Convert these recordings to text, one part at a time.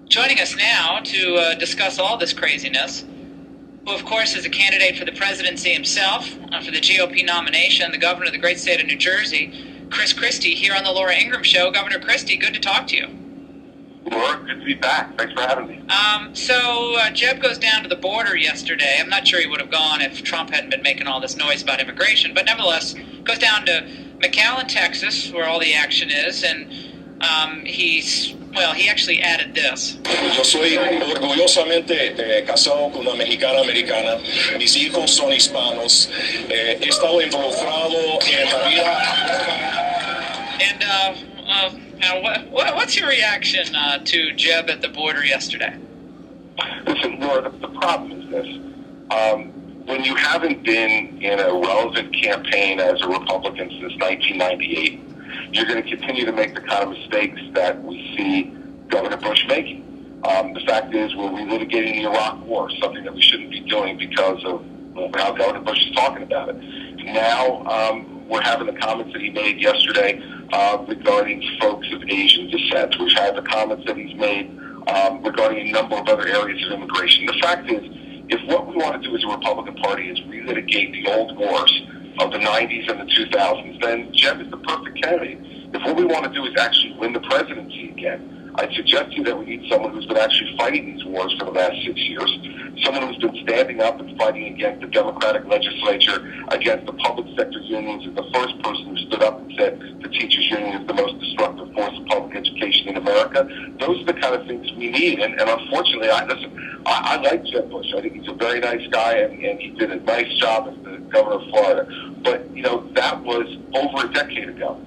Joining us now to discuss all this craziness, who of course is a candidate for the presidency himself, for the GOP nomination, the governor of the great state of New Jersey, Chris Christie, here on the Laura Ingraham Show. Governor Christie, good to talk to you. Laura, good to be back. Thanks for having me. Jeb goes down to the border yesterday. I'm not sure he would have gone if Trump hadn't been making all this noise about immigration, but nevertheless, goes down to McAllen, Texas, where all the action is, and he actually added this. Yo soy orgullosamente casado con una mexicana americana. Mis hijos son hispanos. He estado involucrado en la vida. What's your reaction to Jeb at the border yesterday? Listen, Laura, the problem is this. When you haven't been in a relevant campaign as a Republican since 1998, you're going to continue to make the kind of mistakes that we see Governor Bush making. The fact is, we're relitigating the Iraq War, something that we shouldn't be doing because of how Governor Bush is talking about it. Now, we're having the comments that he made yesterday regarding folks of Asian descent. We've had the comments that he's made regarding a number of other areas of immigration. The fact is, if what we want to do as a Republican Party is relitigate the old wars of the 90s and the 2000s, then Jeb is the perfect candidate. If what we want to do is actually win the presidency again, I'd suggest to you that we need someone who's been actually fighting these wars for the last 6 years, someone who's been standing up and fighting against the Democratic legislature, against the public sector unions, and the first person who stood up and said the teachers union is the most destructive force of public education in America. Those are the kind of things we need, and unfortunately, I like Jeb Bush. I think he's a very nice guy, and he did a nice job as the governor of Florida. But, that was over a decade ago.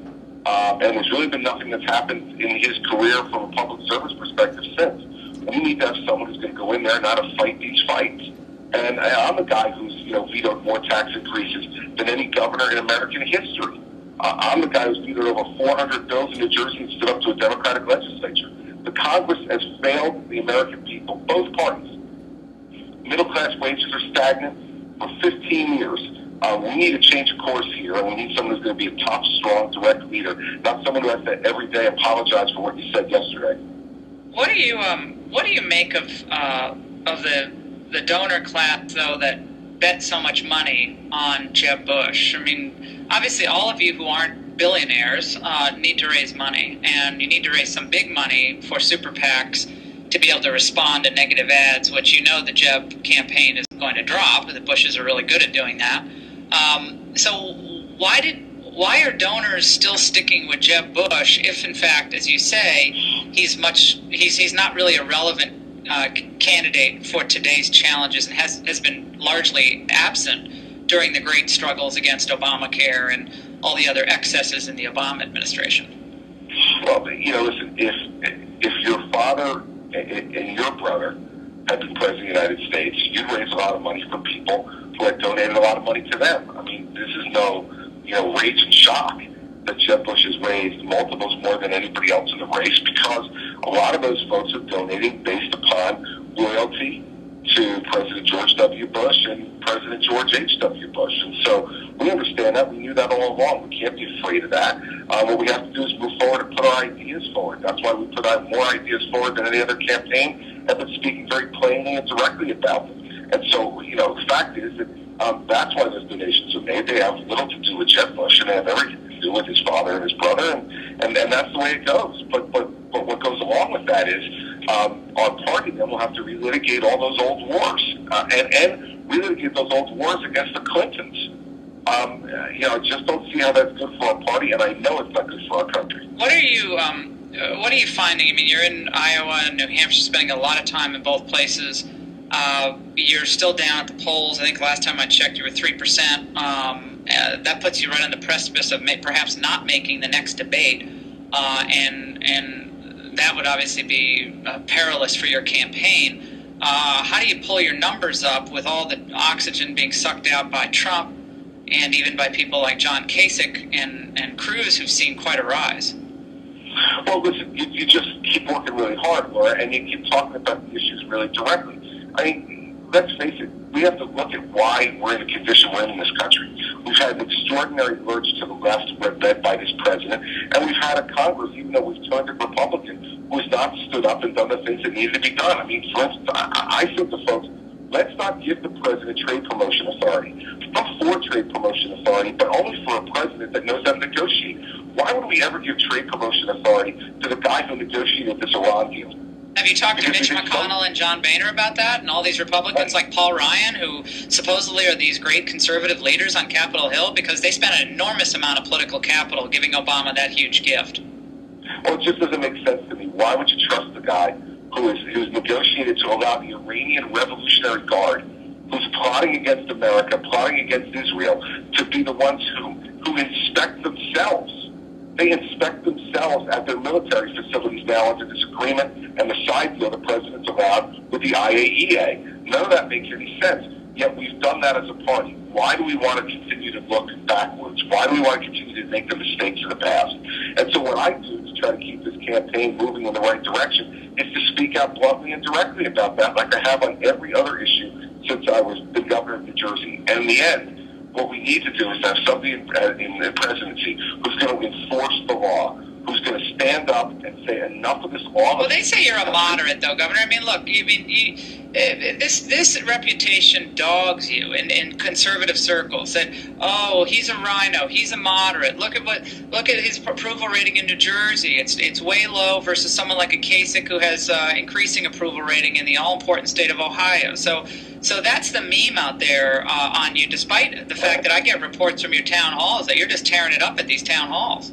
And there's really been nothing that's happened in his career from a public service perspective since. We need to have someone who's going to go in there and know how to fight these fights. And I'm a guy who's vetoed more tax increases than any governor in American history. I'm the guy who's vetoed over 400 bills in New Jersey and stood up to a Democratic legislature. The Congress has failed the American people, both parties. Middle-class wages are stagnant for 15 years. We need a change of course here, and we need someone who's going to be a tough, strong, direct leader, not someone who has to every day apologize for what you said yesterday. What do you make of the donor class, though, that bet so much money on Jeb Bush? I mean, obviously, all of you who aren't billionaires need to raise money, and you need to raise some big money for super PACs to be able to respond to negative ads, which the Jeb campaign is going to drop. The Bushes are really good at doing that. So why are donors still sticking with Jeb Bush if, in fact, as you say, he's not really a relevant candidate for today's challenges and has been largely absent during the great struggles against Obamacare and all the other excesses in the Obama administration? Well, listen, if your father and your brother had been president of the United States, you'd raise a lot of money from people who had donated a lot of money to them. I mean, this is no, rage and shock that Jeb Bush has raised multiples more than anybody else in the race, because a lot of those folks are donating based upon loyalty to President George W. Bush and President George H.W. Bush. And so we understand that. We knew that all along. We can't be afraid of that. What we have to do is move forward and put our ideas forward. That's why we put out more ideas forward than any other campaign, and been speaking very plainly and directly about them. And so, the fact is that that's why those donations are made. They have little to do with Jeb Bush, and they have everything to do with his father and his brother, and that's the way it goes. But what goes along with that is our party then will have to relitigate all those old wars, and relitigate those old wars against the Clintons. I just don't see how that's good for our party, and I know it's not good for our country. What are you finding? I mean, you're in Iowa and New Hampshire, spending a lot of time in both places. You're still down at the polls. I think last time I checked, you were 3%. That puts you right on the precipice of perhaps not making the next debate, and that would obviously be perilous for your campaign. How do you pull your numbers up with all the oxygen being sucked out by Trump and even by people like John Kasich and Cruz, who've seen quite a rise? Well, listen, you just keep working really hard, Laura, and you keep talking about the issues really directly. I mean, let's face it, we have to look at why we're in the condition we're in this country. We've had an extraordinary urge to the left led by this president, and we've had a Congress, even though we've turned it Republican, who's not stood up and done the things that needed to be done. I mean, for instance, I said to folks, let's not give the president trade promotion authority. I'm for trade promotion authority, but only for a president that knows how to negotiate. Why would we ever give trade promotion authority to the guy who negotiated this Iran deal? Have you talked to Mitch McConnell and John Boehner about that, and all these Republicans like Paul Ryan, who supposedly are these great conservative leaders on Capitol Hill, because they spent an enormous amount of political capital giving Obama that huge gift? Well, it just doesn't make sense to me. Why would you trust the guy who's negotiated to allow the Iranian Revolutionary Guard, who's plotting against America, plotting against Israel, to be the ones who inspect themselves? They inspect themselves at their military facilities now under this agreement and the side deal the president's allowed with the IAEA. None of that makes any sense. Yet we've done that as a party. Why do we want to continue to look backwards? Why do we want to continue to make the mistakes of the past? And so what I do to try to keep this campaign moving in the right direction is to speak out bluntly and directly about that, like I have on every other issue since I was the governor of New Jersey. And in the end, what we need to do is have somebody in the presidency who's going to enforce the law, who's going to stand up and say enough of this law. Well, they say you're a moderate, though, Governor. I mean, look, this reputation dogs you in conservative circles. That, oh, he's a rhino, he's a moderate. Look at his approval rating in New Jersey. It's way low versus someone like a Kasich who has increasing approval rating in the all-important state of Ohio. So that's the meme out there on you, despite the fact that I get reports from your town halls that you're just tearing it up at these town halls.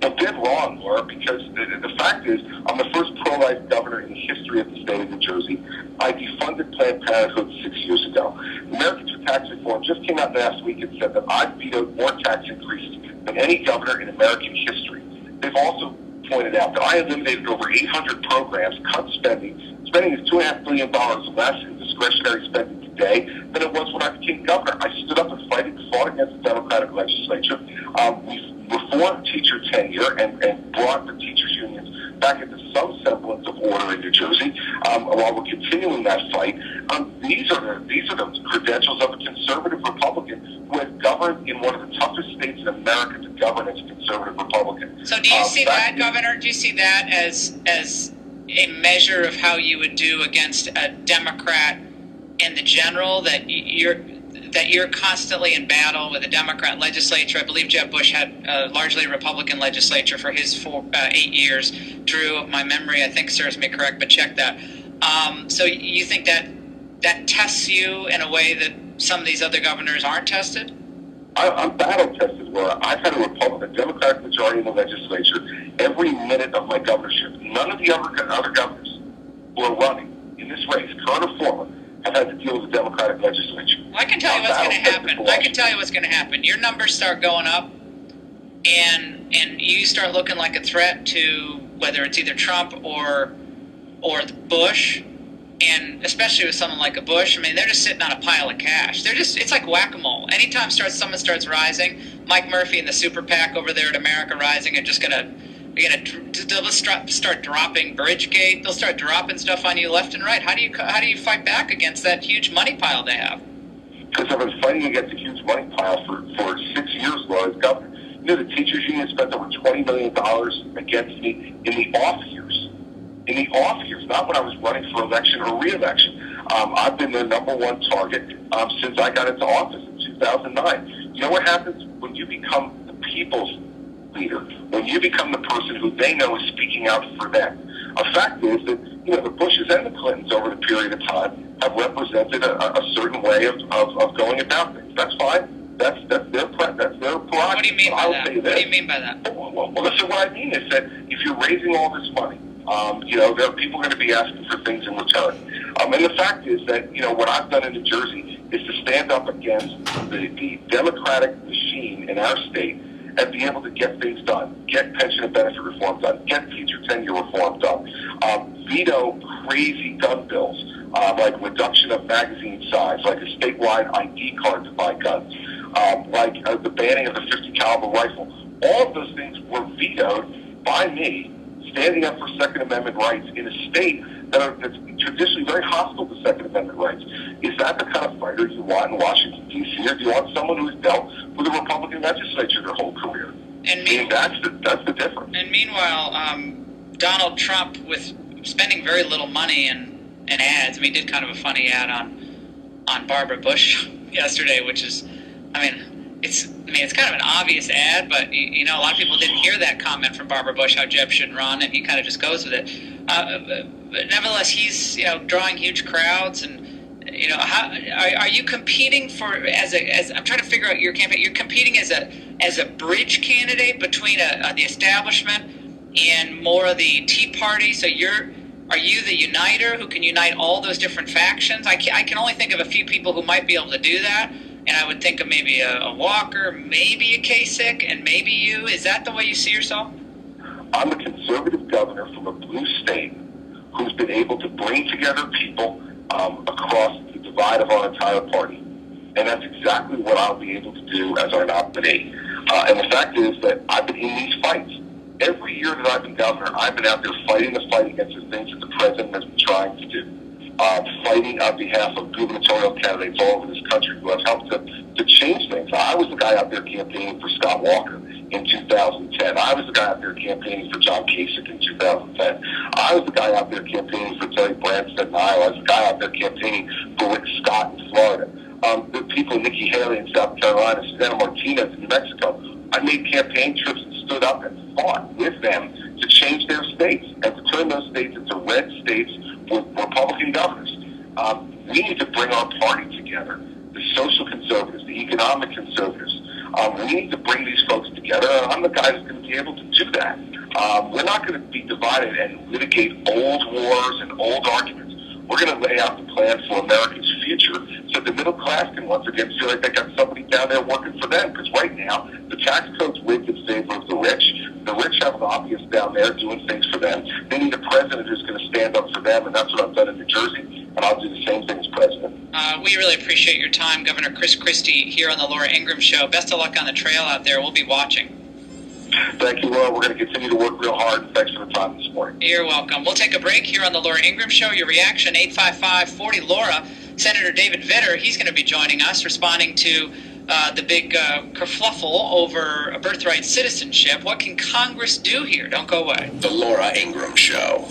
Well, dead wrong, Laura, because the fact is, I'm the first pro-life governor in the history of the state of New Jersey. I defunded Planned Parenthood 6 years ago. Americans for Tax Reform just came out last week and said that I've vetoed more tax increases than any governor in American history. They've also pointed out that I eliminated over 800 programs, cut spending. Spending is $2.5 billion less in discretionary spending today than it was when I became governor. I stood up and fought against the Democratic legislature. We reformed teacher tenure and brought the teachers' unions back into some semblance of order in New Jersey. While we're continuing that fight, these are the credentials of a conservative Republican who has governed in one of the toughest states in America to govern as a conservative Republican. So do you see that, Governor? Do you see that as a measure of how you would do against a Democrat in the general, that you're constantly in battle with a Democrat legislature? I believe Jeb Bush had largely a Republican legislature for his 8 years. Drew, my memory, I think, serves me correct, but check that. So you think that tests you in a way that some of these other governors aren't tested? I'm battle tested, Laura. I've had a Democratic majority in the legislature every minute of my governorship. None of the other governors who are running in this race, current or former, have had to deal with the Democratic legislature. Well, I can tell you what's going to happen. I can tell you what's going to happen. Your numbers start going up, and you start looking like a threat to whether it's either Trump or Bush. And especially with someone like a Bush, I mean, they're just sitting on a pile of cash. It's like whack-a-mole. Anytime someone starts rising, Mike Murphy and the super PAC over there at America Rising are just they'll start dropping Bridgegate. They'll start dropping stuff on you left and right. How do you fight back against that huge money pile they have? Because I've been fighting against a huge money pile for 6 years, Laura, as governor. You know, the teachers union spent over $20 million against me in the off years. In the off years, not when I was running for election or re-election. I've been their number one target since I got into office in 2009. You know what happens when you become the people's leader, when you become the person who they know is speaking out for them? A fact is that, you know, the Bushes and the Clintons over the period of time have represented a certain way of going about things. That's fine. That's their prerogative. What do you mean by that? What do you mean by that? Well, listen, what I mean is that if you're raising all this money, you know, there are people going to be asking for things in return. And the fact is that, you know, what I've done in New Jersey is to stand up against the Democratic machine in our state and be able to get things done, get pension and benefit reform done, get teacher tenure reform done, veto crazy gun bills, like reduction of magazine size, like a statewide ID card to buy guns, like the banning of the .50 caliber rifle. All of those things were vetoed by me, standing up for Second Amendment rights in a state that's traditionally very hostile to Second Amendment rights. Is that the kind of fighter you want in Washington, D.C., or do you want someone who's dealt with a Republican legislature their whole career? And that's the difference. And meanwhile, Donald Trump with spending very little money in ads. I mean, he did kind of a funny ad on Barbara Bush yesterday, which is, it's kind of an obvious ad, but a lot of people didn't hear that comment from Barbara Bush how Jeb should run, and he kind of just goes with it. But nevertheless, he's drawing huge crowds, and how are you competing for as I'm trying to figure out your campaign? You're competing as a bridge candidate between the establishment and more of the Tea Party. So are you the uniter who can unite all those different factions? I can only think of a few people who might be able to do that, and I would think of maybe a Walker, maybe a Kasich, and maybe you. Is that the way you see yourself? I'm a conservative governor from a blue state who's been able to bring together people across the divide of our entire party. And that's exactly what I'll be able to do as our nominee. And the fact is that I've been in these fights. Every year that I've been governor, I've been out there fighting the fight against the things that the president has been trying to do. Fighting on behalf of gubernatorial candidates all over this country who have helped to change things. I was the guy out there campaigning for Scott Walker in 2010. I was the guy out there campaigning for John Kasich in 2010. I was the guy out there campaigning for Terry Branstad in Iowa. I was the guy out there campaigning for Rick Scott in Florida. The people, Nikki Haley in South Carolina, Susana Martinez in New Mexico. I made campaign trips and stood up and fought with them to change their states and to turn those states into red states with Republican governors. We need to bring our party together, the social conservatives, the economic conservatives. We need to bring these folks together, and I'm the guy who's going to be able to do that. We're not going to be divided and litigate old wars and old arguments. We're going to lay out the plan for America's future so the middle class can once again feel like they got somebody down there working for them. Because right now, the tax code's rigged in favor of the rich. The rich have lobbyists down there doing things for them. They need a president who's going to stand up for them, and that's what I've done in New Jersey, and I'll do the same thing as president. We really appreciate your time, Governor Chris Christie, here on the Laura Ingraham Show. Best of luck on the trail out there. We'll be watching. Thank you, Laura. We're going to continue to work real hard. Thanks for the time this morning. You're welcome. We'll take a break here on the Laura Ingraham Show. Your reaction, 855-40-LAURA. Senator David Vitter, he's going to be joining us, responding to the big kerfluffle over birthright citizenship. What can Congress do here? Don't go away. The Laura Ingraham Show.